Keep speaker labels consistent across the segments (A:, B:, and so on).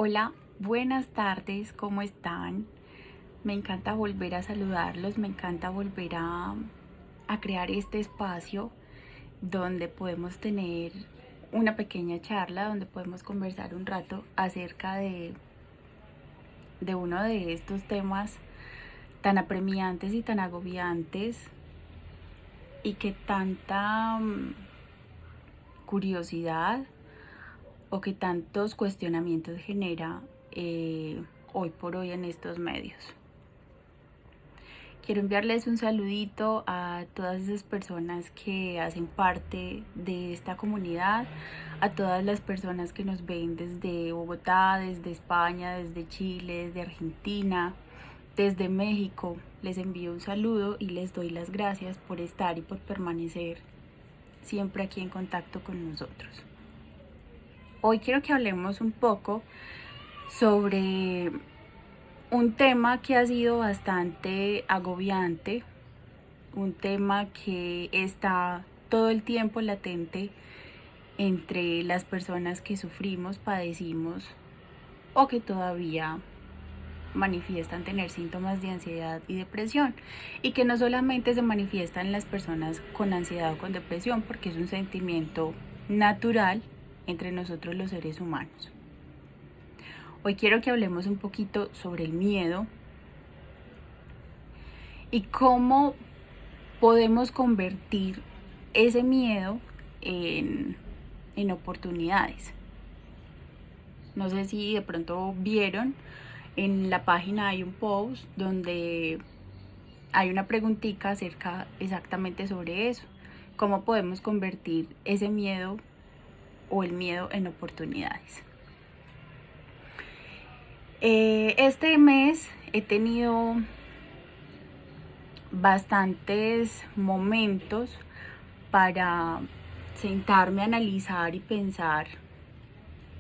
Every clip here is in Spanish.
A: Hola, buenas tardes, ¿cómo están? Me encanta volver a saludarlos, me encanta volver a crear este espacio donde podemos tener una pequeña charla, donde podemos conversar un rato acerca de uno de estos temas tan apremiantes y tan agobiantes y que tanta curiosidad o que tantos cuestionamientos genera hoy por hoy en estos medios. Quiero enviarles un saludito a todas esas personas que hacen parte de esta comunidad, a todas las personas que nos ven desde Bogotá, desde España, desde Chile, desde Argentina, desde México. Les envío un saludo y les doy las gracias por estar y por permanecer siempre aquí en contacto con nosotros. Hoy quiero que hablemos un poco sobre un tema que ha sido bastante agobiante, un tema que está todo el tiempo latente entre las personas que sufrimos, padecimos o que todavía manifiestan tener síntomas de ansiedad y depresión, y que no solamente se manifiesta en las personas con ansiedad o con depresión, porque es un sentimiento natural entre nosotros los seres humanos. Hoy quiero que hablemos un poquito sobre el miedo y cómo podemos convertir ese miedo en oportunidades. No sé si de pronto vieron, en la página hay un post donde hay una preguntita acerca exactamente sobre eso. Cómo podemos convertir ese miedo o el miedo en oportunidades. Este mes he tenido bastantes momentos para sentarme a analizar y pensar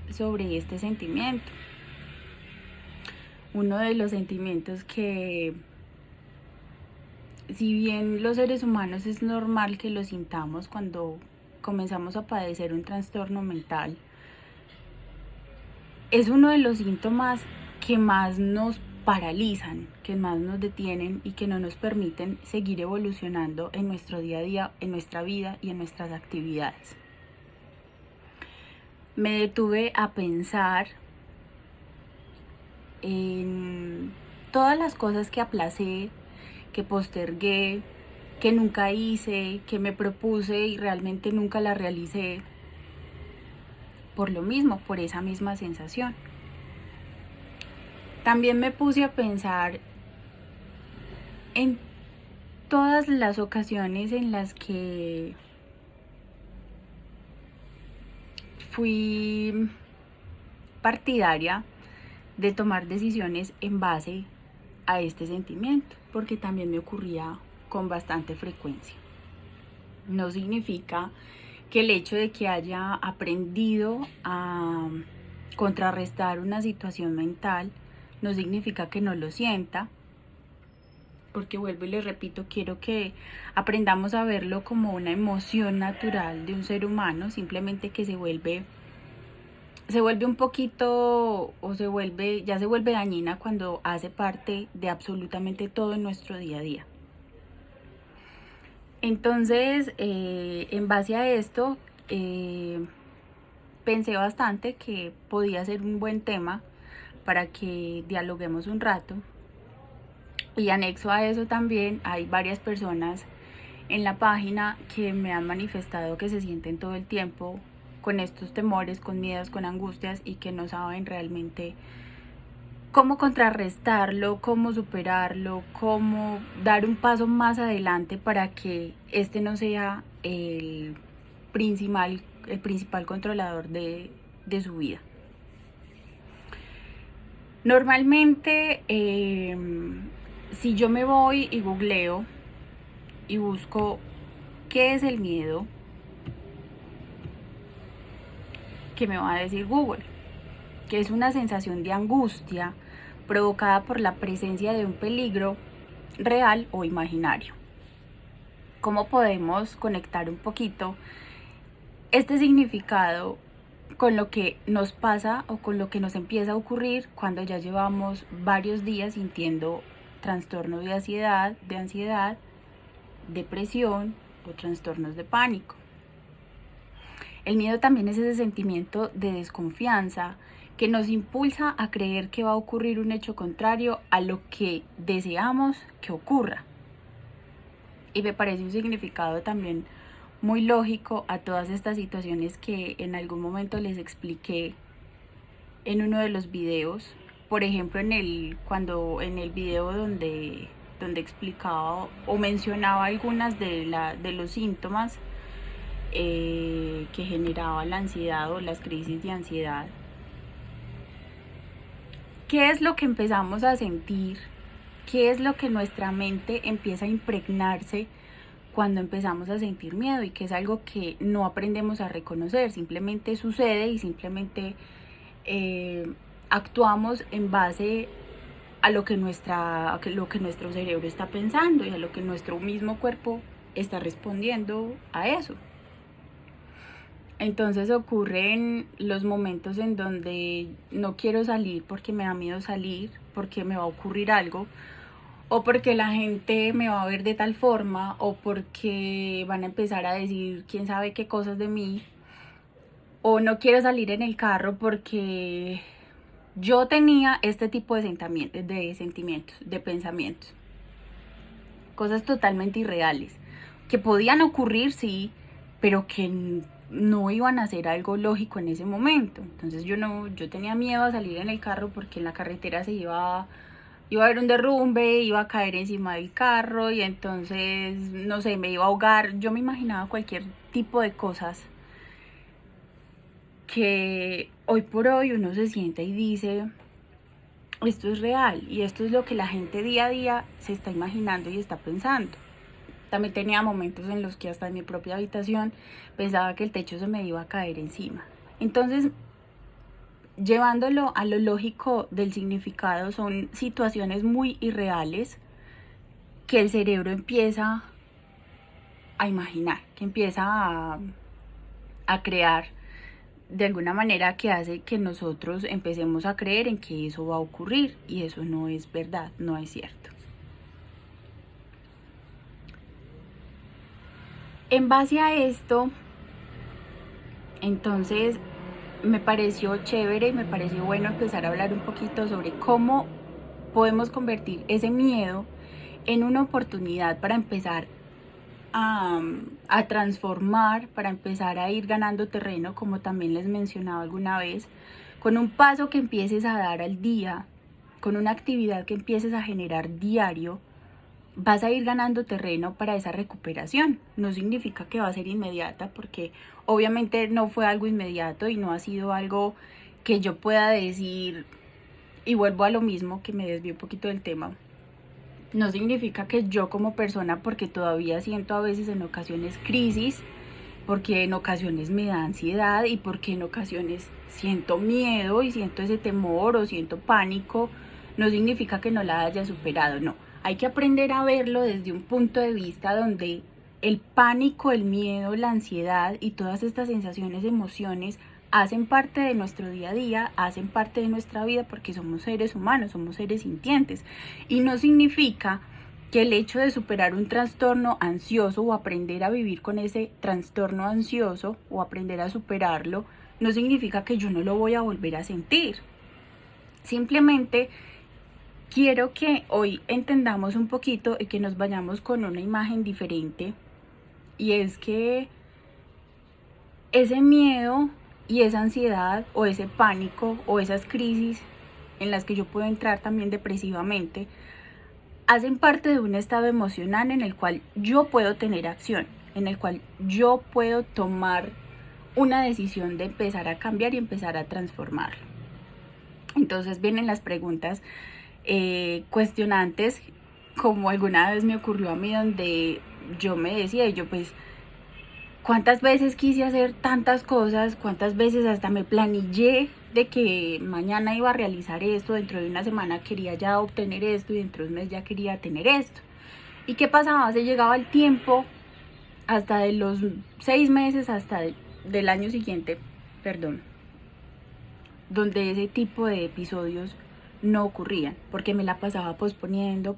A: sobre este sentimiento. Uno de los sentimientos que, si bien los seres humanos es normal que lo sintamos cuando comenzamos a padecer un trastorno mental, es uno de los síntomas que más nos paralizan, que más nos detienen y que no nos permiten seguir evolucionando en nuestro día a día, en nuestra vida y en nuestras actividades. Me detuve a pensar en todas las cosas que aplacé, que postergué, que nunca hice, que me propuse y realmente nunca la realicé, por lo mismo, por esa misma sensación. También me puse a pensar en todas las ocasiones en las que fui partidaria de tomar decisiones en base a este sentimiento, porque también me ocurría con bastante frecuencia. No significa que el hecho de que haya aprendido a contrarrestar una situación mental no significa que no lo sienta, porque vuelvo y les repito, quiero que aprendamos a verlo como una emoción natural de un ser humano, simplemente que se vuelve un poquito, o ya se vuelve dañina cuando hace parte de absolutamente todo en nuestro día a día. Entonces, en base a esto, pensé bastante que podía ser un buen tema para que dialoguemos un rato. Y anexo a eso también hay varias personas en la página que me han manifestado que se sienten todo el tiempo con estos temores, con miedos, con angustias y que no saben realmente cómo contrarrestarlo, cómo superarlo, cómo dar un paso más adelante para que este no sea el principal controlador de su vida. Normalmente, si yo me voy y googleo y busco qué es el miedo, ¿qué me va a decir Google? Que es una sensación de angustia provocada por la presencia de un peligro real o imaginario. ¿Cómo podemos conectar un poquito este significado con lo que nos pasa o con lo que nos empieza a ocurrir cuando ya llevamos varios días sintiendo trastorno de ansiedad, depresión o trastornos de pánico. El miedo también es ese sentimiento de desconfianza que nos impulsa a creer que va a ocurrir un hecho contrario a lo que deseamos que ocurra. Y me parece un significado también muy lógico a todas estas situaciones que en algún momento les expliqué en uno de los videos. Por ejemplo, en el video donde explicaba o mencionaba algunas de los síntomas que generaba la ansiedad o las crisis de ansiedad. ¿Qué es lo que empezamos a sentir? ¿Qué es lo que nuestra mente empieza a impregnarse cuando empezamos a sentir miedo? Y que es algo que no aprendemos a reconocer, simplemente sucede y simplemente actuamos en base a lo que nuestro cerebro está pensando y a lo que nuestro mismo cuerpo está respondiendo a eso. Entonces ocurren los momentos en donde no quiero salir porque me da miedo salir, porque me va a ocurrir algo, o porque la gente me va a ver de tal forma, o porque van a empezar a decir quién sabe qué cosas de mí, o no quiero salir en el carro porque yo tenía este tipo de sentimientos, de pensamientos, cosas totalmente irreales, que podían ocurrir, sí, pero que no iban a ser algo lógico en ese momento. Entonces yo tenía miedo a salir en el carro porque en la carretera iba a haber un derrumbe, iba a caer encima del carro y entonces, no sé, me iba a ahogar. Yo me imaginaba cualquier tipo de cosas que hoy por hoy uno se sienta y dice, esto es real y esto es lo que la gente día a día se está imaginando y está pensando. También tenía momentos en los que hasta en mi propia habitación pensaba que el techo se me iba a caer encima. Entonces, llevándolo a lo lógico del significado, son situaciones muy irreales que el cerebro empieza a imaginar, que empieza a crear de alguna manera, que hace que nosotros empecemos a creer en que eso va a ocurrir, y eso no es verdad, no es cierto. En base a esto, entonces me pareció chévere y me pareció bueno empezar a hablar un poquito sobre cómo podemos convertir ese miedo en una oportunidad para empezar a transformar, para empezar a ir ganando terreno, como también les mencionaba alguna vez, con un paso que empieces a dar al día, con una actividad que empieces a generar diario. Vas a ir ganando terreno para esa recuperación. No significa que va a ser inmediata, porque obviamente no fue algo inmediato y no ha sido algo que yo pueda decir, y vuelvo a lo mismo, que me desvío un poquito del tema. No significa que yo como persona, porque todavía siento a veces en ocasiones crisis, porque en ocasiones me da ansiedad y porque en ocasiones siento miedo y siento ese temor o siento pánico, no significa que no la haya superado, no. Hay que aprender a verlo desde un punto de vista donde el pánico, el miedo, la ansiedad y todas estas sensaciones, emociones hacen parte de nuestro día a día, hacen parte de nuestra vida, porque somos seres humanos, somos seres sintientes. Y no significa que el hecho de superar un trastorno ansioso o aprender a vivir con ese trastorno ansioso o aprender a superarlo, no significa que yo no lo voy a volver a sentir. Simplemente quiero que hoy entendamos un poquito y que nos vayamos con una imagen diferente, y es que ese miedo y esa ansiedad o ese pánico o esas crisis en las que yo puedo entrar también depresivamente hacen parte de un estado emocional en el cual yo puedo tener acción, en el cual yo puedo tomar una decisión de empezar a cambiar y empezar a transformarlo. Entonces vienen las preguntas cuestionantes, como alguna vez me ocurrió a mí, donde yo me decía, yo pues, ¿cuántas veces quise hacer tantas cosas? ¿Cuántas veces hasta me planillé de que mañana iba a realizar esto, dentro de una semana quería ya obtener esto y dentro de un mes ya quería tener esto? ¿Y qué pasaba? Se llegaba el tiempo, hasta de los 6 meses, hasta del año siguiente, perdón, donde ese tipo de episodios no ocurrían, porque me la pasaba posponiendo,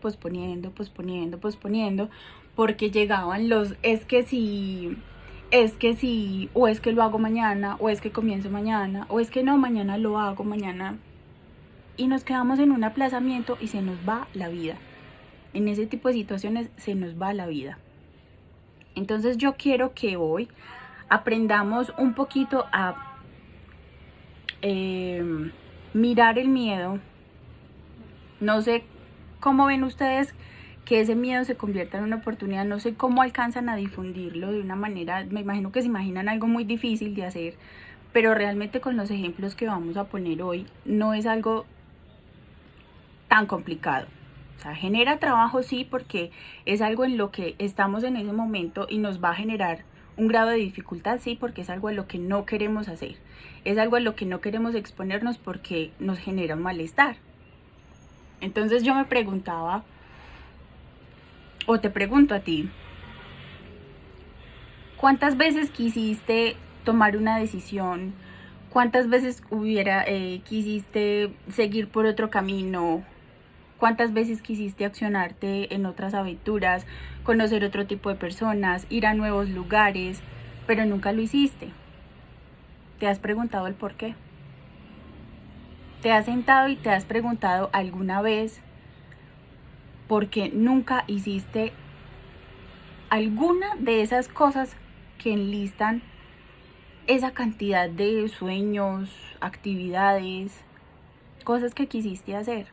A: porque llegaban los es que sí, o es que lo hago mañana, o es que comienzo mañana, o es que no, mañana lo hago, mañana. Y nos quedamos en un aplazamiento y se nos va la vida. En ese tipo de situaciones se nos va la vida. Entonces yo quiero que hoy aprendamos un poquito a mirar el miedo. No sé cómo ven ustedes que ese miedo se convierta en una oportunidad. No sé cómo alcanzan a difundirlo de una manera, me imagino que se imaginan algo muy difícil de hacer, pero realmente con los ejemplos que vamos a poner hoy no es algo tan complicado. O sea, genera trabajo sí, porque es algo en lo que estamos en ese momento y nos va a generar un grado de dificultad, sí, porque es algo en lo que no queremos hacer. Es algo en lo que no queremos exponernos porque nos genera un malestar. Entonces yo me preguntaba, o te pregunto a ti, ¿cuántas veces quisiste tomar una decisión? ¿Cuántas veces quisiste seguir por otro camino? ¿Cuántas veces quisiste accionarte en otras aventuras, conocer otro tipo de personas, ir a nuevos lugares, pero nunca lo hiciste? ¿Te has preguntado el por qué? ¿Te has sentado y te has preguntado alguna vez por qué nunca hiciste alguna de esas cosas que enlistan esa cantidad de sueños, actividades, cosas que quisiste hacer?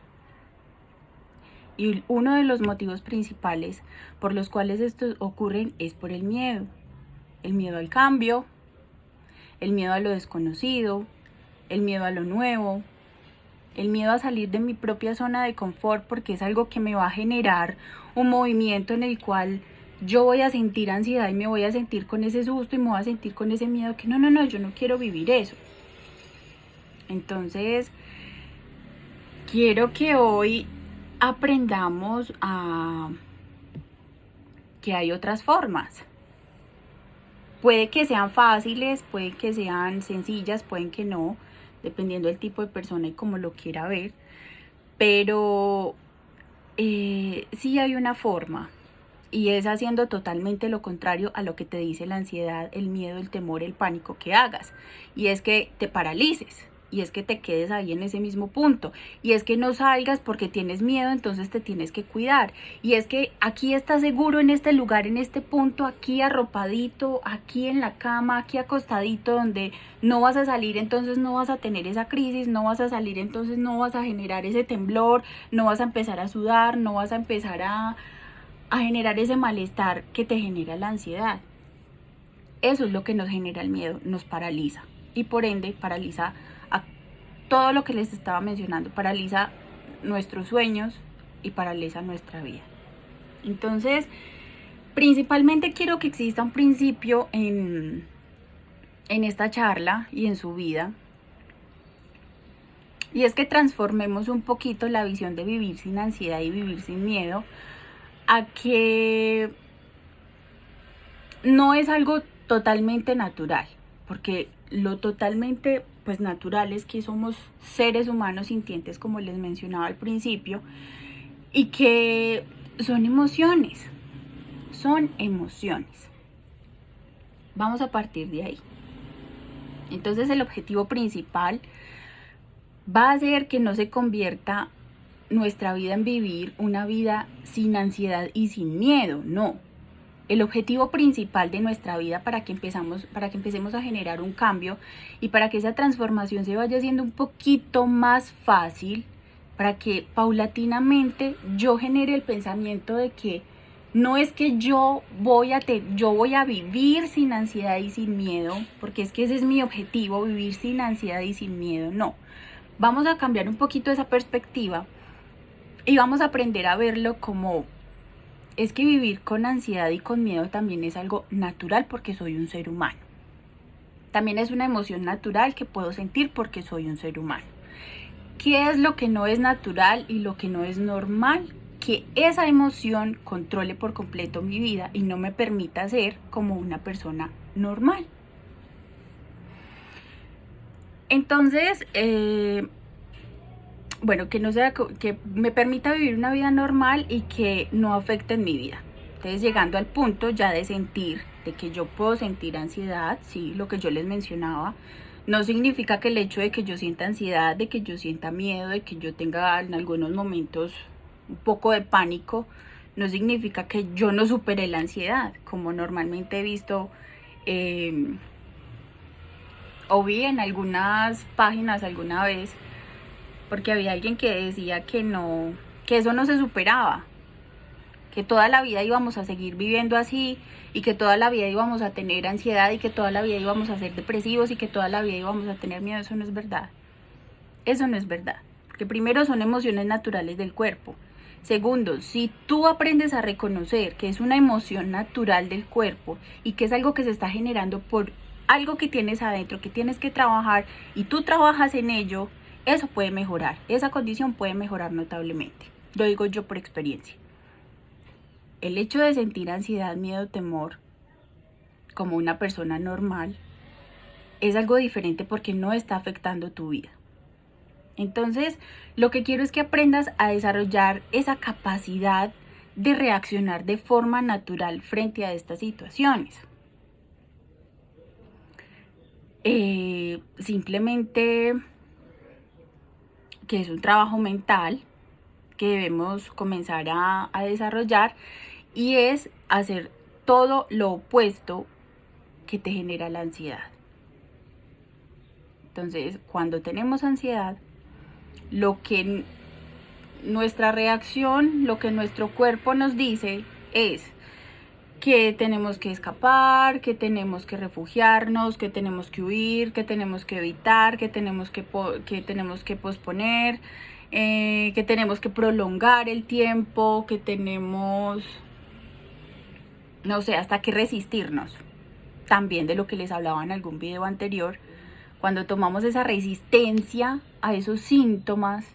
A: Y uno de los motivos principales por los cuales estos ocurren es por el miedo al cambio, el miedo a lo desconocido, el miedo a lo nuevo, el miedo a salir de mi propia zona de confort, porque es algo que me va a generar un movimiento en el cual yo voy a sentir ansiedad y me voy a sentir con ese susto y me voy a sentir con ese miedo que no, yo no quiero vivir eso. Entonces, quiero que hoy aprendamos a que hay otras formas. Puede que sean fáciles, puede que sean sencillas, pueden que no, dependiendo del tipo de persona y cómo lo quiera ver, pero sí hay una forma, y es haciendo totalmente lo contrario a lo que te dice la ansiedad, el miedo, el temor, el pánico que hagas, y es que te paralices, y es que te quedes ahí en ese mismo punto, y es que no salgas porque tienes miedo, entonces te tienes que cuidar, y es que aquí estás seguro en este lugar, en este punto, aquí arropadito, aquí en la cama, aquí acostadito, donde no vas a salir, entonces no vas a tener esa crisis, no vas a salir, entonces no vas a generar ese temblor, no vas a empezar a sudar, no vas a empezar a generar ese malestar que te genera la ansiedad. Eso es lo que nos genera el miedo, nos paraliza, y por ende paraliza a todo lo que les estaba mencionando, paraliza nuestros sueños y paraliza nuestra vida. Entonces, principalmente quiero que exista un principio en esta charla y en su vida, y es que transformemos un poquito la visión de vivir sin ansiedad y vivir sin miedo a que no es algo totalmente natural, porque lo totalmente pues natural es que somos seres humanos sintientes, como les mencionaba al principio, y que son emociones. Vamos a partir de ahí. Entonces el objetivo principal va a ser que no se convierta nuestra vida en vivir una vida sin ansiedad y sin miedo, no. El objetivo principal de nuestra vida para que empecemos a generar un cambio y para que esa transformación se vaya haciendo un poquito más fácil, para que paulatinamente yo genere el pensamiento de que no es que yo voy a vivir sin ansiedad y sin miedo, porque es que ese es mi objetivo, vivir sin ansiedad y sin miedo, no. Vamos a cambiar un poquito esa perspectiva y vamos a aprender a verlo como es que vivir con ansiedad y con miedo también es algo natural porque soy un ser humano. También es una emoción natural que puedo sentir porque soy un ser humano. ¿Qué es lo que no es natural y lo que no es normal? Que esa emoción controle por completo mi vida y no me permita ser como una persona normal. Entonces, bueno, que no sea, que me permita vivir una vida normal y que no afecte en mi vida. Entonces, llegando al punto ya de sentir, de que yo puedo sentir ansiedad, sí, lo que yo les mencionaba, no significa que el hecho de que yo sienta ansiedad, de que yo sienta miedo, de que yo tenga en algunos momentos un poco de pánico, no significa que yo no supere la ansiedad, como normalmente he visto o vi en algunas páginas alguna vez, porque había alguien que decía que no, que eso no se superaba, que toda la vida íbamos a seguir viviendo así y que toda la vida íbamos a tener ansiedad y que toda la vida íbamos a ser depresivos y que toda la vida íbamos a tener miedo. Eso no es verdad. Eso no es verdad. Porque primero son emociones naturales del cuerpo. Segundo, si tú aprendes a reconocer que es una emoción natural del cuerpo y que es algo que se está generando por algo que tienes adentro, que tienes que trabajar y tú trabajas en ello, eso puede mejorar. Esa condición puede mejorar notablemente. Lo digo yo por experiencia. El hecho de sentir ansiedad, miedo, temor como una persona normal es algo diferente porque no está afectando tu vida. Entonces, lo que quiero es que aprendas a desarrollar esa capacidad de reaccionar de forma natural frente a estas situaciones. Simplemente que es un trabajo mental que debemos comenzar a desarrollar y es hacer todo lo opuesto que te genera la ansiedad. Entonces, cuando tenemos ansiedad, lo que nuestra reacción, lo que nuestro cuerpo nos dice es que tenemos que escapar, que tenemos que refugiarnos, que tenemos que huir, que tenemos que evitar, que tenemos que posponer, que tenemos que prolongar el tiempo, que tenemos, no sé, hasta que resistirnos. También de lo que les hablaba en algún video anterior, cuando tomamos esa resistencia a esos síntomas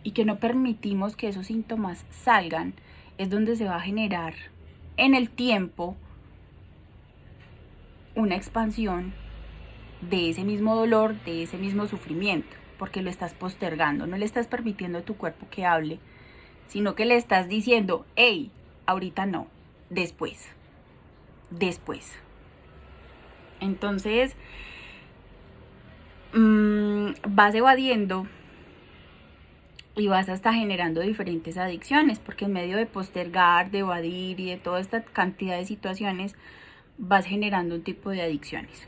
A: y que no permitimos que esos síntomas salgan, es donde se va a generar en el tiempo una expansión de ese mismo dolor, de ese mismo sufrimiento, porque lo estás postergando, no le estás permitiendo a tu cuerpo que hable, sino que le estás diciendo, hey, ahorita no, después. Entonces, vas evadiendo y vas hasta generando diferentes adicciones, porque en medio de postergar, de evadir y de toda esta cantidad de situaciones, vas generando un tipo de adicciones.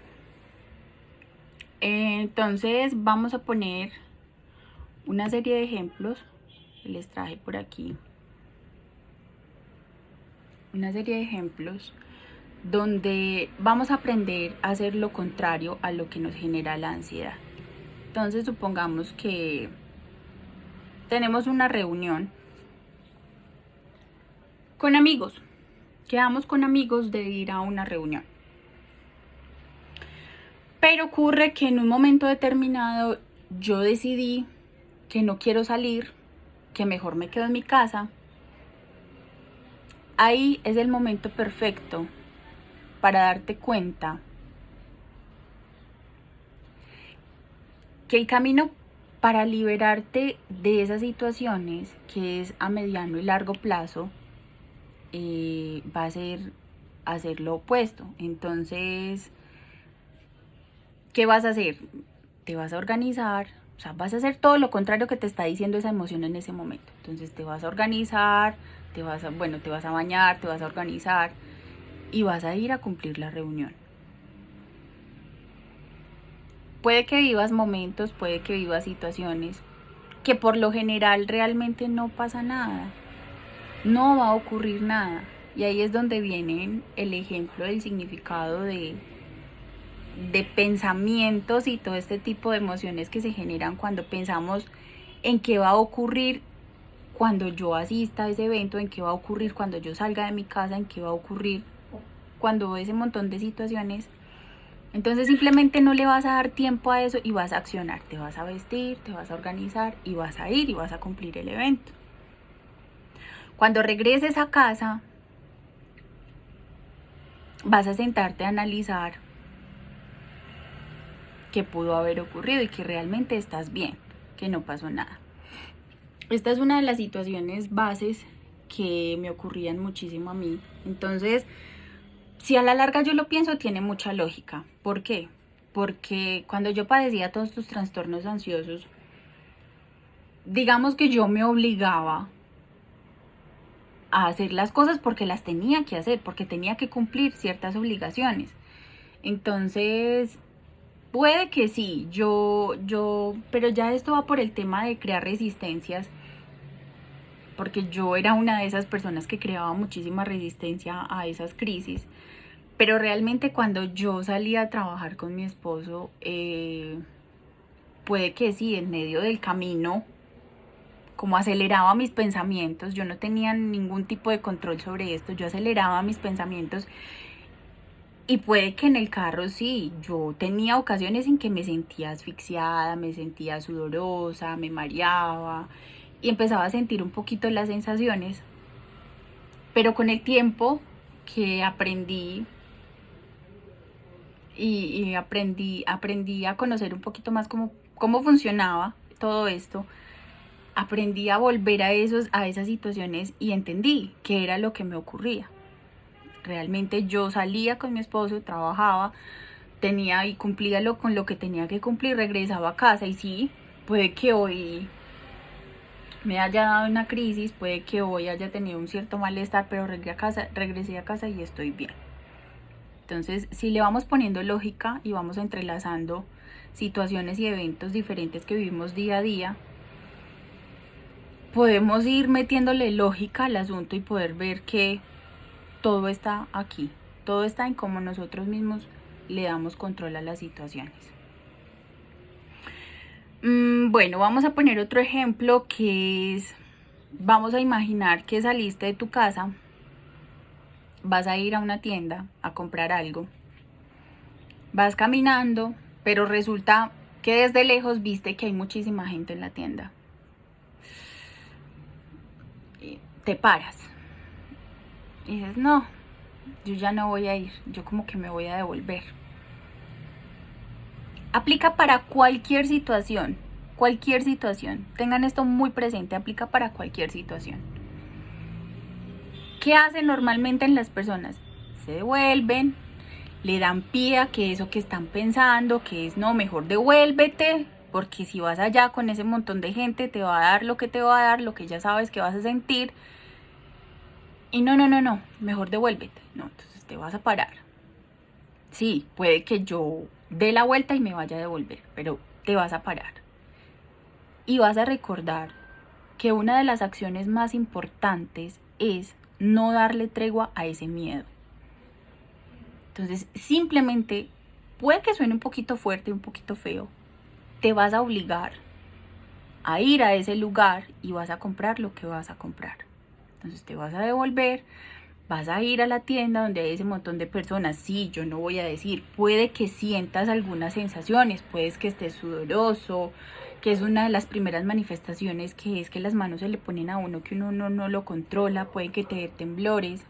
A: Entonces vamos a poner una serie de ejemplos que les traje por aquí. Una serie de ejemplos donde vamos a aprender a hacer lo contrario a lo que nos genera la ansiedad. Entonces supongamos que tenemos una reunión con amigos. Quedamos con amigos de ir a una reunión. Pero ocurre que en un momento determinado yo decidí que no quiero salir, que mejor me quedo en mi casa. Ahí es el momento perfecto para darte cuenta que el camino para liberarte de esas situaciones, que es a mediano y largo plazo, va a ser hacer lo opuesto. Entonces, ¿qué vas a hacer? Te vas a organizar, o sea, vas a hacer todo lo contrario que te está diciendo esa emoción en ese momento. Entonces te vas a organizar, te vas a bañar, te vas a organizar y vas a ir a cumplir la reunión. Puede que vivas momentos, puede que vivas situaciones que por lo general realmente no pasa nada, no va a ocurrir nada. Y ahí es donde viene el ejemplo del significado de pensamientos y todo este tipo de emociones que se generan cuando pensamos en qué va a ocurrir cuando yo asista a ese evento, en qué va a ocurrir cuando yo salga de mi casa, en qué va a ocurrir cuando ese montón de situaciones. Entonces simplemente no le vas a dar tiempo a eso y vas a accionar, te vas a vestir, te vas a organizar y vas a ir y vas a cumplir el evento. Cuando regreses a casa, vas a sentarte a analizar que pudo haber ocurrido y que realmente estás bien, que no pasó nada. Esta es una de las situaciones bases que me ocurrían muchísimo a mí. Entonces, si a la larga yo lo pienso, tiene mucha lógica. ¿Por qué? Porque cuando yo padecía todos estos trastornos ansiosos, digamos que yo me obligaba a hacer las cosas porque las tenía que hacer, porque tenía que cumplir ciertas obligaciones. Entonces, puede que sí, pero ya esto va por el tema de crear resistencias, porque yo era una de esas personas que creaba muchísima resistencia a esas crisis. Pero realmente cuando yo salía a trabajar con mi esposo, puede que sí, en medio del camino, como aceleraba mis pensamientos, yo no tenía ningún tipo de control sobre esto, yo aceleraba mis pensamientos y puede que en el carro sí, yo tenía ocasiones en que me sentía asfixiada, me sentía sudorosa, me mareaba y empezaba a sentir un poquito las sensaciones, pero con el tiempo que aprendí y aprendí a conocer un poquito más cómo funcionaba todo esto, aprendí a volver a esas situaciones y entendí qué era lo que me ocurría. Realmente yo salía con mi esposo, trabajaba, tenía y cumplía con lo que tenía que cumplir, regresaba a casa y sí, puede que hoy me haya dado una crisis, puede que hoy haya tenido un cierto malestar, pero regresé a casa y estoy bien. Entonces, si le vamos poniendo lógica y vamos entrelazando situaciones y eventos diferentes que vivimos día a día, podemos ir metiéndole lógica al asunto y poder ver que todo está aquí, todo está en cómo nosotros mismos le damos control a las situaciones. Bueno, vamos a poner otro ejemplo que es, vamos a imaginar que saliste de tu casa, vas a ir a una tienda a comprar algo, vas caminando, pero resulta que desde lejos viste que hay muchísima gente en la tienda. Te paras y dices, no, yo ya no voy a ir, yo como que me voy a devolver. Aplica para cualquier situación, tengan esto muy presente, aplica para cualquier situación. ¿Qué hacen normalmente en las personas? Se devuelven, le dan pie a que eso que están pensando, que es no, mejor devuélvete, porque si vas allá con ese montón de gente te va a dar lo que te va a dar, lo que ya sabes que vas a sentir. Y no, mejor devuélvete. No, entonces te vas a parar. Sí, puede que yo dé la vuelta y me vaya a devolver, pero te vas a parar. Y vas a recordar que una de las acciones más importantes es no darle tregua a ese miedo. Entonces, simplemente, puede que suene un poquito fuerte, un poquito feo, te vas a obligar a ir a ese lugar y vas a comprar lo que vas a comprar. Entonces te vas a devolver, vas a ir a la tienda donde hay ese montón de personas. Sí, yo no voy a decir, puede que sientas algunas sensaciones, puedes que estés sudoroso, que es una de las primeras manifestaciones, que es que las manos se le ponen a uno, que uno no lo controla, puede que te dé temblores.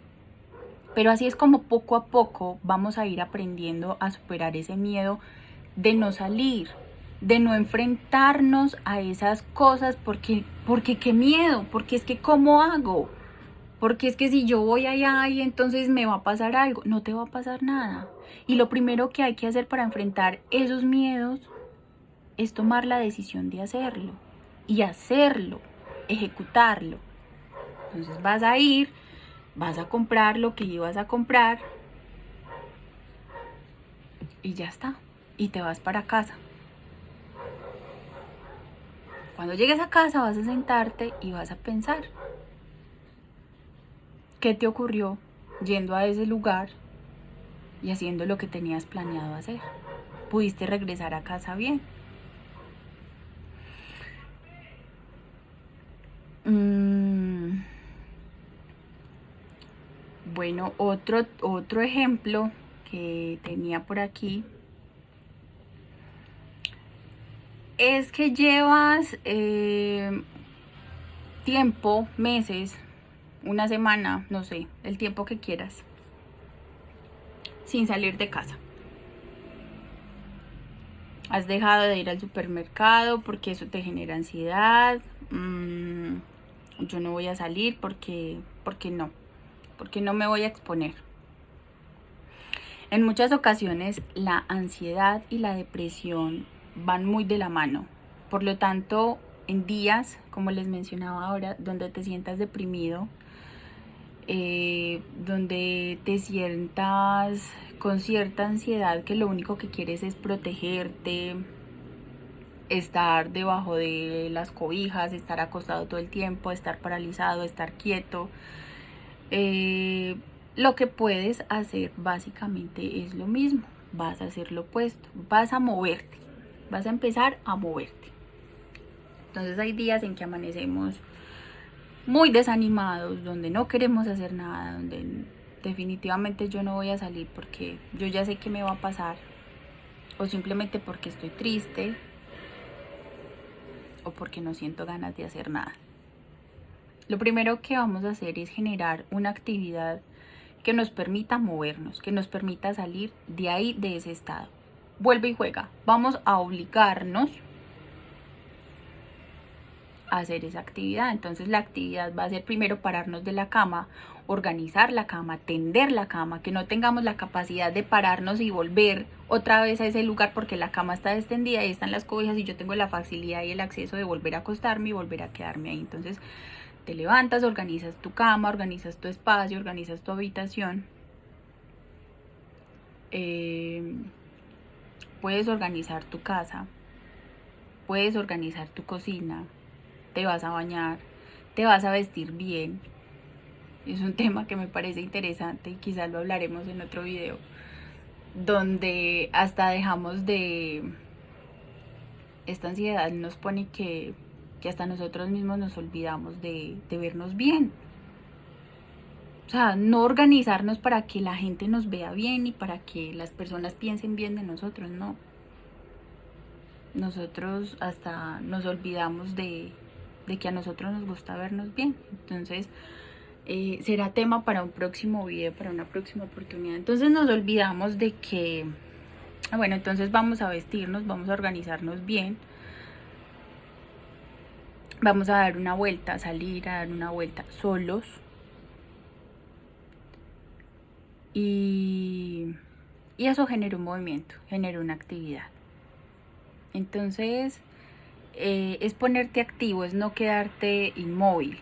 A: Pero así es como poco a poco vamos a ir aprendiendo a superar ese miedo de no salir, de no enfrentarnos a esas cosas, porque qué miedo, porque es que ¿cómo hago? Porque es que si yo voy allá y entonces me va a pasar algo, no te va a pasar nada. Y lo primero que hay que hacer para enfrentar esos miedos es tomar la decisión de hacerlo y hacerlo, ejecutarlo. Entonces vas a ir, vas a comprar lo que ibas a comprar y ya está. Y te vas para casa. Cuando llegues a casa vas a sentarte y vas a pensar qué te ocurrió yendo a ese lugar y haciendo lo que tenías planeado hacer. ¿Pudiste regresar a casa bien? Bueno, otro ejemplo que tenía por aquí es que llevas tiempo, meses, una semana, no sé, el tiempo que quieras, sin salir de casa. Has dejado de ir al supermercado porque eso te genera ansiedad. Yo no voy a salir porque no me voy a exponer. En muchas ocasiones la ansiedad y la depresión van muy de la mano. Por lo tanto, en días, como les mencionaba ahora, donde te sientas deprimido, donde te sientas con cierta ansiedad que lo único que quieres es protegerte, estar debajo de las cobijas, estar acostado todo el tiempo, estar paralizado, estar quieto, lo que puedes hacer básicamente es lo mismo. Vas a hacer lo opuesto, vas a moverte, vas a empezar a moverte. Entonces hay días en que amanecemos muy desanimados, donde no queremos hacer nada, donde definitivamente yo no voy a salir porque yo ya sé qué me va a pasar, o simplemente porque estoy triste, o porque no siento ganas de hacer nada. Lo primero que vamos a hacer es generar una actividad que nos permita movernos, que nos permita salir de ahí, de ese estado. Vuelve y juega. Vamos a obligarnos a hacer esa actividad. Entonces la actividad va a ser primero pararnos de la cama, organizar la cama, tender la cama, que no tengamos la capacidad de pararnos y volver otra vez a ese lugar porque la cama está extendida y están las cobijas y yo tengo la facilidad y el acceso de volver a acostarme y volver a quedarme ahí. Entonces te levantas, organizas tu cama, organizas tu espacio, organizas tu habitación. Puedes organizar tu casa, puedes organizar tu cocina, te vas a bañar, te vas a vestir bien. Es un tema que me parece interesante y quizás lo hablaremos en otro video, donde hasta dejamos de... Esta ansiedad nos pone que hasta nosotros mismos nos olvidamos de vernos bien. O sea, no organizarnos para que la gente nos vea bien y para que las personas piensen bien de nosotros, no. Nosotros hasta nos olvidamos de que a nosotros nos gusta vernos bien. Entonces, será tema para un próximo video, para una próxima oportunidad. Entonces nos olvidamos de que, bueno, entonces vamos a vestirnos, vamos a organizarnos bien. Vamos a dar una vuelta, salir a dar una vuelta solos. Y eso genera un movimiento, genera una actividad. Entonces, es ponerte activo, es no quedarte inmóvil.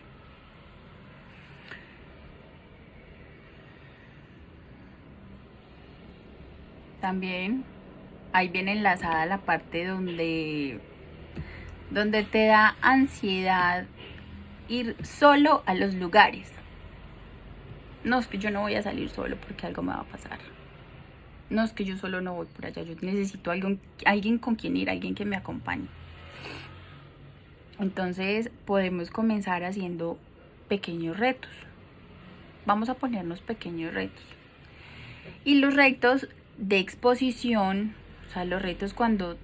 A: También ahí viene enlazada la parte donde te da ansiedad ir solo a los lugares. No, es que yo no voy a salir solo porque algo me va a pasar. No, es que yo solo no voy por allá, yo necesito alguien con quien ir, alguien que me acompañe. Entonces podemos comenzar haciendo pequeños retos. Vamos a ponernos pequeños retos. Y los retos de exposición, o sea, los retos cuando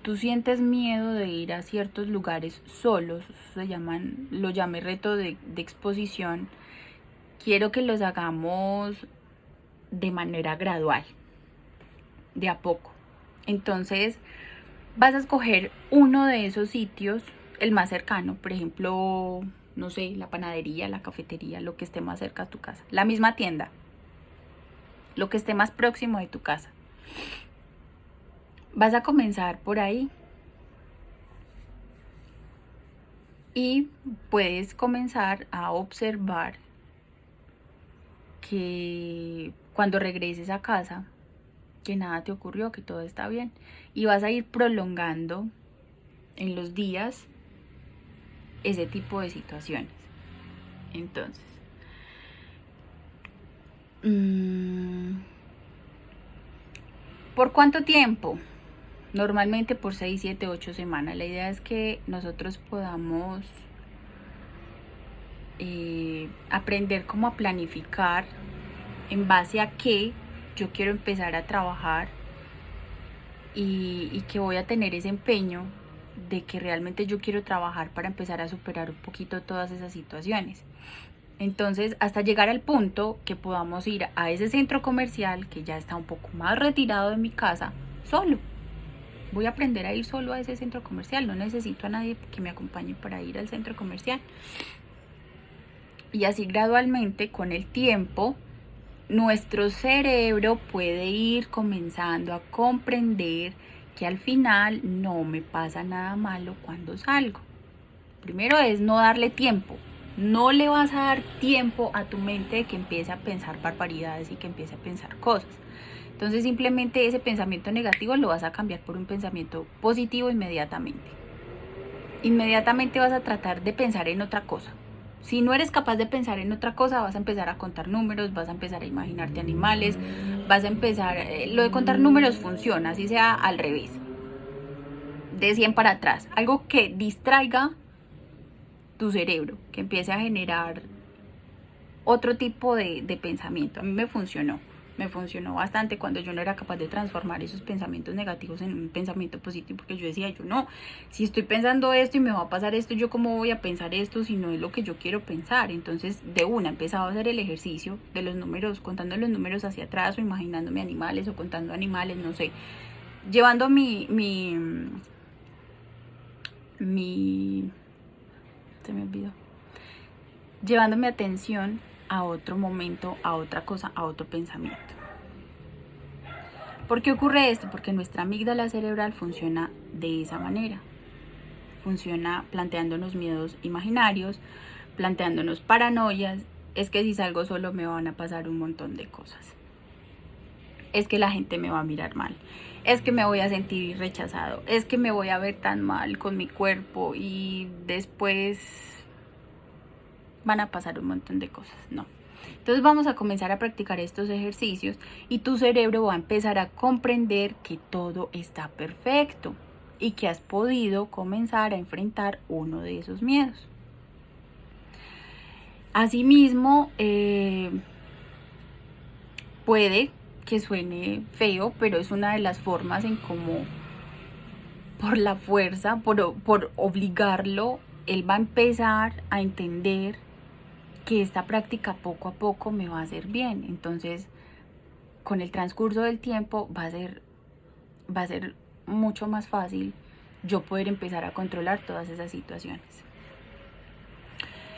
A: tú sientes miedo de ir a ciertos lugares solos, lo llamé reto de exposición. Quiero que los hagamos de manera gradual, de a poco. Entonces vas a escoger uno de esos sitios, el más cercano, por ejemplo, no sé, la panadería, la cafetería, lo que esté más cerca de tu casa, la misma tienda, lo que esté más próximo de tu casa. Vas a comenzar por ahí y puedes comenzar a observar que cuando regreses a casa, que nada te ocurrió, que todo está bien, y vas a ir prolongando en los días ese tipo de situaciones. Entonces, ¿por cuánto tiempo? Normalmente por 6, 7, 8 semanas. La idea es que nosotros podamos aprender cómo a planificar en base a qué yo quiero empezar a trabajar y que voy a tener ese empeño de que realmente yo quiero trabajar para empezar a superar un poquito todas esas situaciones. Entonces, hasta llegar al punto que podamos ir a ese centro comercial que ya está un poco más retirado de mi casa, solo. Voy a aprender a ir solo a ese centro comercial, no necesito a nadie que me acompañe para ir al centro comercial. Y así gradualmente, con el tiempo, nuestro cerebro puede ir comenzando a comprender que al final no me pasa nada malo cuando salgo. Primero es no darle tiempo. No le vas a dar tiempo a tu mente de que empiece a pensar barbaridades y que empiece a pensar cosas. Entonces simplemente ese pensamiento negativo lo vas a cambiar por un pensamiento positivo inmediatamente. Inmediatamente vas a tratar de pensar en otra cosa. Si no eres capaz de pensar en otra cosa, vas a empezar a contar números, vas a empezar a imaginarte animales, vas a empezar... lo de contar números funciona, así sea al revés, de 100 para atrás. Algo que distraiga tu cerebro, que empiece a generar otro tipo de pensamiento. A mí me funcionó bastante cuando yo no era capaz de transformar esos pensamientos negativos en un pensamiento positivo, porque yo decía, yo no, si estoy pensando esto y me va a pasar esto, yo cómo voy a pensar esto si no es lo que yo quiero pensar. Entonces de una empezaba a hacer el ejercicio de los números, contando los números hacia atrás o imaginándome animales o contando animales, no sé, llevando se me olvidó, llevando mi atención a otro momento, a otra cosa, a otro pensamiento. ¿Por qué ocurre esto? Porque nuestra amígdala cerebral funciona de esa manera. Funciona planteándonos miedos imaginarios, planteándonos paranoias. Es que si salgo solo me van a pasar un montón de cosas. Es que la gente me va a mirar mal. Es que me voy a sentir rechazado. Es que me voy a ver tan mal con mi cuerpo y después van a pasar un montón de cosas. No. Entonces vamos a comenzar a practicar estos ejercicios y tu cerebro va a empezar a comprender que todo está perfecto y que has podido comenzar a enfrentar uno de esos miedos. Asimismo, puede que suene feo, pero es una de las formas en cómo por la fuerza, por obligarlo, él va a empezar a entender que esta práctica poco a poco me va a hacer bien. Entonces, con el transcurso del tiempo va a ser mucho más fácil yo poder empezar a controlar todas esas situaciones.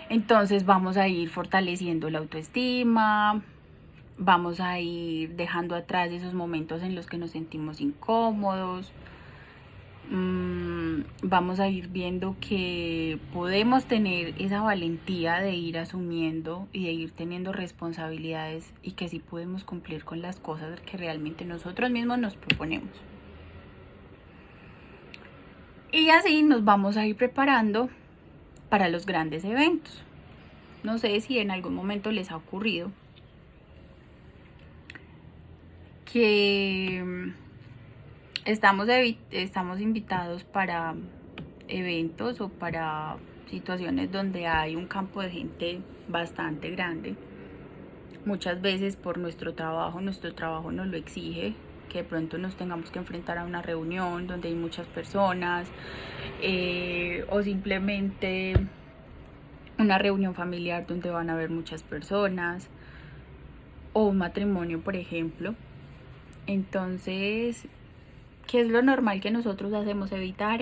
A: Entonces vamos a ir fortaleciendo la autoestima, vamos a ir dejando atrás esos momentos en los que nos sentimos incómodos. Vamos a ir viendo que podemos tener esa valentía de ir asumiendo y de ir teniendo responsabilidades y que sí podemos cumplir con las cosas que realmente nosotros mismos nos proponemos. Y así nos vamos a ir preparando para los grandes eventos. No sé si en algún momento les ha ocurrido que estamos invitados para eventos o para situaciones donde hay un campo de gente bastante grande. Muchas veces por nuestro trabajo nos lo exige, que de pronto nos tengamos que enfrentar a una reunión donde hay muchas personas, o simplemente una reunión familiar donde van a haber muchas personas, o un matrimonio, por ejemplo. Entonces, ¿qué es lo normal que nosotros hacemos? Evitar.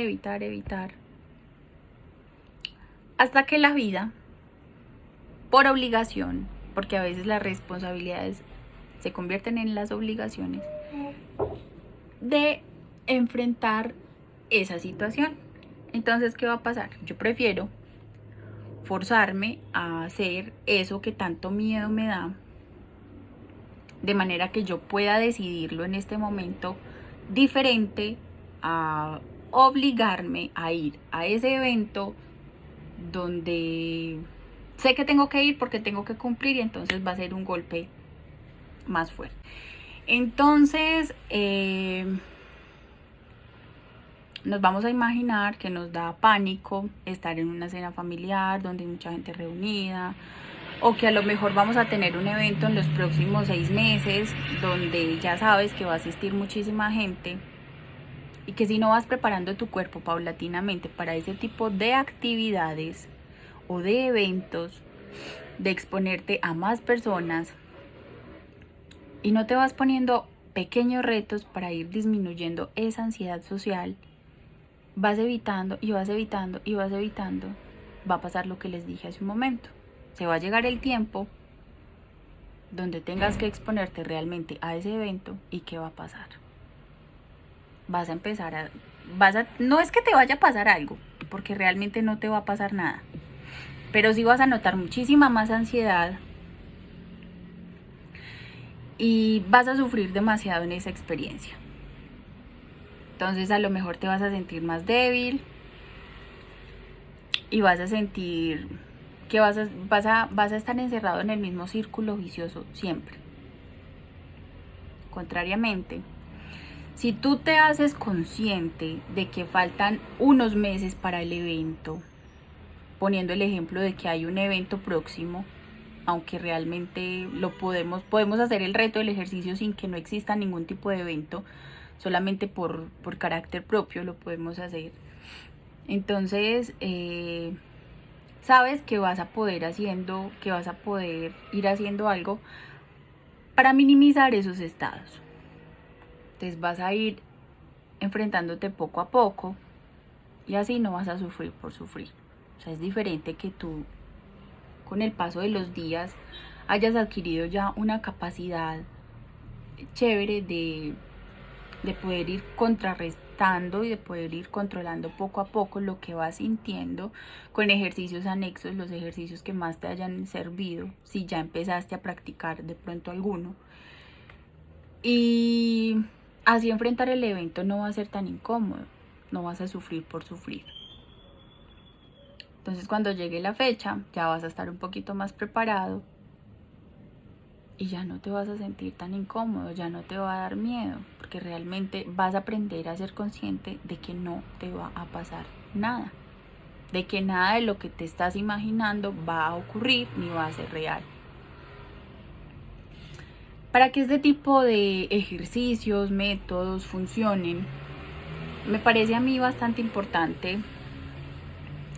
A: Hasta que la vida, por obligación, porque a veces las responsabilidades se convierten en las obligaciones, de enfrentar esa situación. Entonces, ¿qué va a pasar? Yo prefiero forzarme a hacer eso que tanto miedo me da, de manera que yo pueda decidirlo en este momento, diferente a obligarme a ir a ese evento donde sé que tengo que ir porque tengo que cumplir y entonces va a ser un golpe más fuerte. Entonces, nos vamos a imaginar que nos da pánico estar en una cena familiar donde hay mucha gente reunida, o que a lo mejor vamos a tener un evento en los próximos 6 meses donde ya sabes que va a asistir muchísima gente, y que si no vas preparando tu cuerpo paulatinamente para ese tipo de actividades o de eventos, de exponerte a más personas, y no te vas poniendo pequeños retos para ir disminuyendo esa ansiedad social, vas evitando y vas evitando y vas evitando, va a pasar lo que les dije hace un momento. Se va a llegar el tiempo donde tengas que exponerte realmente a ese evento y ¿qué va a pasar? Vas a empezar a... no es que te vaya a pasar algo, porque realmente no te va a pasar nada, pero sí vas a notar muchísima más ansiedad y vas a sufrir demasiado en esa experiencia. Entonces a lo mejor te vas a sentir más débil y vas a sentir que vas a estar encerrado en el mismo círculo vicioso siempre. Contrariamente, si tú te haces consciente de que faltan unos meses para el evento, poniendo el ejemplo de que hay un evento próximo, aunque realmente podemos hacer el reto del ejercicio sin que no exista ningún tipo de evento, solamente por carácter propio lo podemos hacer. Entonces, sabes que vas a poder ir haciendo algo para minimizar esos estados. Entonces vas a ir enfrentándote poco a poco y así no vas a sufrir por sufrir. O sea, es diferente que tú con el paso de los días hayas adquirido ya una capacidad chévere de poder ir contrarrestando y de poder ir controlando poco a poco lo que vas sintiendo con ejercicios anexos, los ejercicios que más te hayan servido, si ya empezaste a practicar de pronto alguno. Y así enfrentar el evento no va a ser tan incómodo, no vas a sufrir por sufrir. Entonces cuando llegue la fecha ya vas a estar un poquito más preparado y ya no te vas a sentir tan incómodo, ya no te va a dar miedo, porque realmente vas a aprender a ser consciente de que no te va a pasar nada, de que nada de lo que te estás imaginando va a ocurrir ni va a ser real. Para que este tipo de ejercicios, métodos funcionen, me parece a mí bastante importante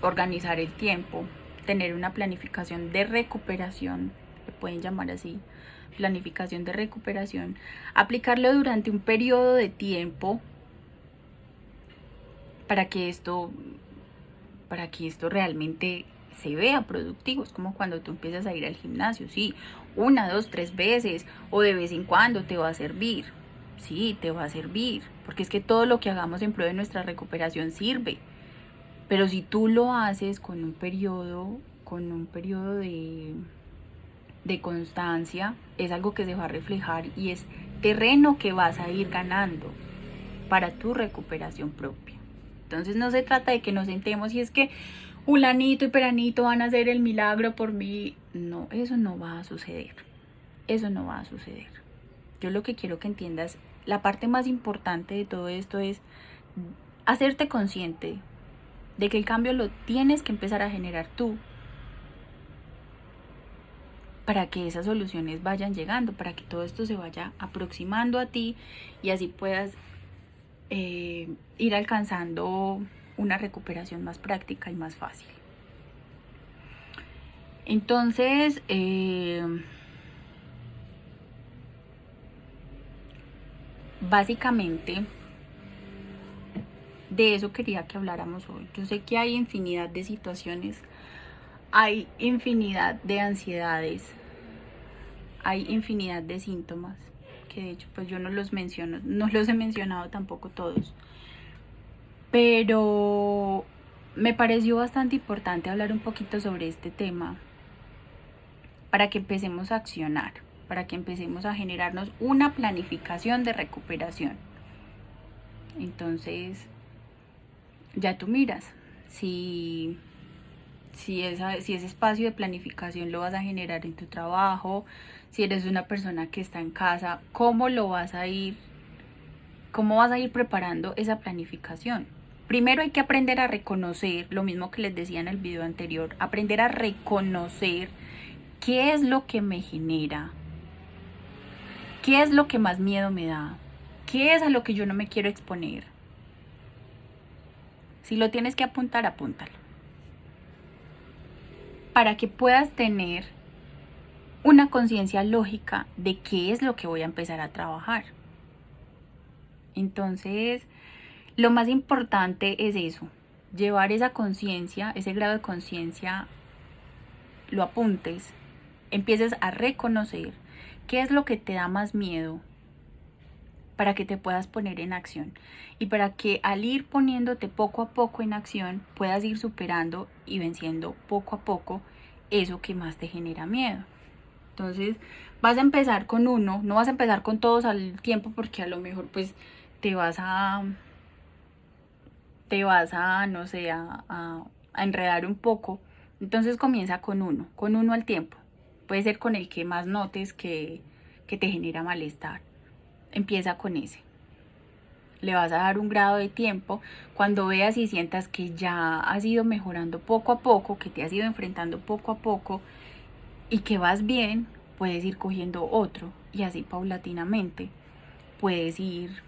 A: organizar el tiempo, tener una planificación de recuperación, le pueden llamar así, planificación de recuperación, aplicarlo durante un periodo de tiempo para que esto realmente se vea productivo. Es como cuando tú empiezas a ir al gimnasio, sí, 1, 2, 3 veces o de vez en cuando te va a servir, sí, te va a servir, porque es que todo lo que hagamos en pro de nuestra recuperación sirve. Pero si tú lo haces con un periodo de constancia, es algo que se va a reflejar y es terreno que vas a ir ganando para tu recuperación propia. Entonces no se trata de que nos sentemos y es que fulanito y peranito van a hacer el milagro por mí. No, eso no va a suceder. Eso no va a suceder. Yo lo que quiero que entiendas, la parte más importante de todo esto es hacerte consciente de que el cambio lo tienes que empezar a generar tú para que esas soluciones vayan llegando, para que todo esto se vaya aproximando a ti y así puedas ir alcanzando una recuperación más práctica y más fácil. Entonces, básicamente de eso quería que habláramos hoy. Yo sé que hay infinidad de situaciones, hay infinidad de ansiedades, hay infinidad de síntomas, que de hecho pues yo no los he mencionado tampoco todos, pero me pareció bastante importante hablar un poquito sobre este tema para que empecemos a accionar, para que empecemos a generarnos una planificación de recuperación. Entonces, ya tú miras si ese espacio de planificación lo vas a generar en tu trabajo, si eres una persona que está en casa, cómo vas a ir preparando esa planificación. Primero hay que aprender a reconocer, lo mismo que les decía en el video anterior, aprender a reconocer qué es lo que me genera, qué es lo que más miedo me da, qué es a lo que yo no me quiero exponer. Si lo tienes que apuntar, apúntalo, para que puedas tener una conciencia lógica de qué es lo que voy a empezar a trabajar. Entonces, lo más importante es eso, llevar esa conciencia, ese grado de conciencia, lo apuntes, empieces a reconocer qué es lo que te da más miedo para que te puedas poner en acción y para que al ir poniéndote poco a poco en acción puedas ir superando y venciendo poco a poco eso que más te genera miedo. Entonces vas a empezar con uno, no vas a empezar con todos al tiempo porque a lo mejor pues te vas a, no sé, a enredar un poco. Entonces comienza con uno al tiempo. Puede ser con el que más notes que te genera malestar. Empieza con ese. Le vas a dar un grado de tiempo. Cuando veas y sientas que ya has ido mejorando poco a poco, que te has ido enfrentando poco a poco y que vas bien, puedes ir cogiendo otro y así paulatinamente puedes ir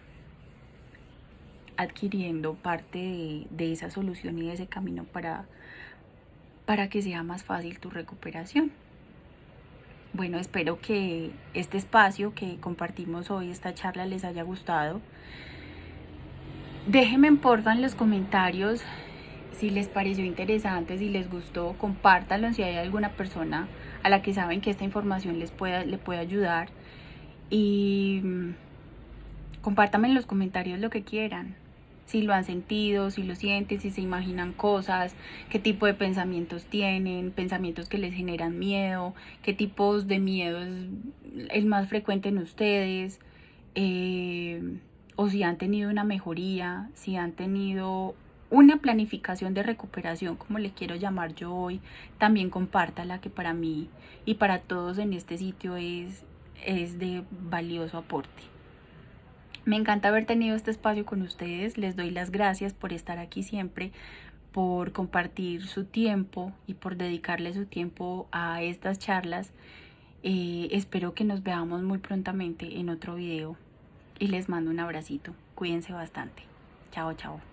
A: adquiriendo parte de esa solución y de ese camino para que sea más fácil tu recuperación. Bueno, espero que este espacio que compartimos hoy, esta charla, les haya gustado. Déjenme porfa en los comentarios si les pareció interesante, si les gustó, compártanlo si hay alguna persona a la que saben que esta información le puede ayudar. Y compártanme en los comentarios lo que quieran. Si lo han sentido, si lo sienten, si se imaginan cosas, qué tipo de pensamientos tienen, pensamientos que les generan miedo, qué tipos de miedo es el más frecuente en ustedes, o si han tenido una mejoría, si han tenido una planificación de recuperación, como le quiero llamar yo hoy. También compártala, que para mí y para todos en este sitio es de valioso aporte. Me encanta haber tenido este espacio con ustedes, les doy las gracias por estar aquí siempre, por compartir su tiempo y por dedicarle su tiempo a estas charlas. Espero que nos veamos muy prontamente en otro video y les mando un abracito. Cuídense bastante. Chao, chao.